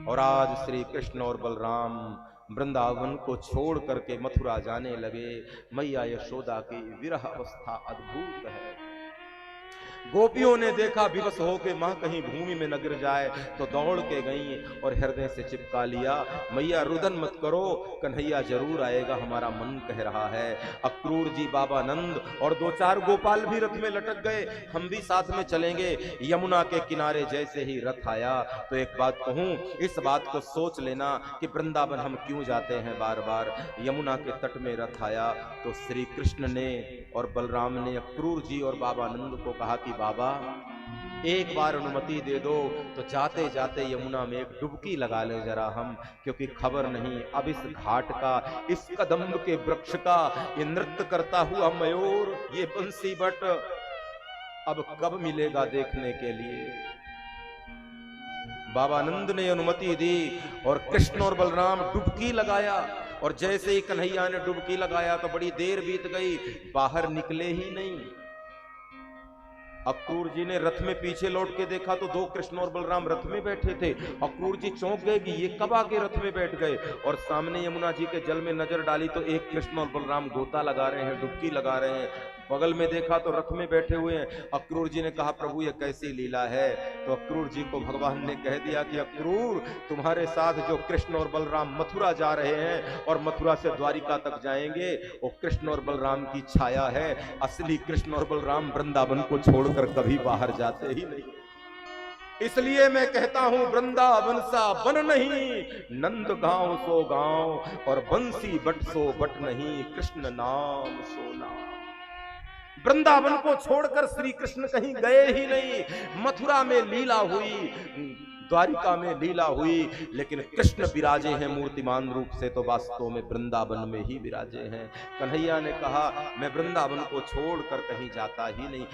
और आज श्री कृष्ण और बलराम वृंदावन को छोड़ करके मथुरा जाने लगे। मैया यशोदा की विरह अवस्था अद्भुत है। गोपियों ने देखा, विवश होके मां कहीं भूमि में न गिर जाए, तो दौड़ के गई और हृदय से चिपका लिया, मैया रुदन मत करो, कन्हैया जरूर आएगा, हमारा मन कह रहा है। अक्रूर जी, बाबा नंद और दो चार गोपाल भी रथ में लटक गए, हम भी साथ में चलेंगे। यमुना के किनारे जैसे ही रथ आया, तो एक बात कहूं, इस बात को सोच लेना कि वृंदावन हम क्यों जाते हैं बार बार। यमुना के तट में रथ आया तो श्री कृष्ण ने और बलराम ने अक्रूर जी और बाबा नंद को कहा कि बाबा एक बार अनुमति दे दो, तो जाते जाते यमुना में एक डुबकी लगा ले जरा हम, क्योंकि खबर नहीं अब इस घाट का, इस कदम्ब के वृक्ष का ये नृत्य करता हुआ मयूर, ये बंसी बट अब कब मिलेगा देखने के लिए। बाबा नंद ने अनुमति दी और कृष्ण और बलराम डुबकी लगाया, और जैसे ही कन्हैया ने डुबकी लगाया तो बड़ी देर बीत गई, बाहर निकले ही नहीं। अक्रूर जी ने रथ में पीछे लौट के देखा तो दो कृष्ण और बलराम रथ में बैठे थे। अक्रूर जी चौंक गए कि ये कब आके रथ में बैठ गए, और सामने यमुना जी के जल में नजर डाली तो एक कृष्ण और बलराम गोता लगा रहे हैं, डुबकी लगा रहे हैं। बगल में देखा तो रथ में बैठे हुए हैं। अक्रूर जी ने कहा, प्रभु ये कैसी लीला है। तो अक्रूर जी को भगवान ने कह दिया कि अक्रूर, तुम्हारे साथ जो कृष्ण और बलराम मथुरा जा रहे हैं और मथुरा से द्वारिका तक जाएंगे, वो कृष्ण और बलराम की छाया है। असली कृष्ण और बलराम वृंदावन को छोड़कर कभी बाहर जाते ही नहीं। इसलिए मैं कहता हूं, वृंदावन सा वन नहीं, नंद गांव सो गांव, और बंसी बट सो बट नहीं, कृष्ण नाम सो नाम। वृंदावन को छोड़कर श्री कृष्ण कहीं गए ही नहीं। मथुरा में लीला हुई, द्वारिका में लीला हुई, लेकिन कृष्ण विराजे हैं मूर्तिमान रूप से तो वास्तव में वृंदावन में ही विराजे हैं। कन्हैया ने कहा, मैं वृंदावन को छोड़कर कहीं जाता ही नहीं।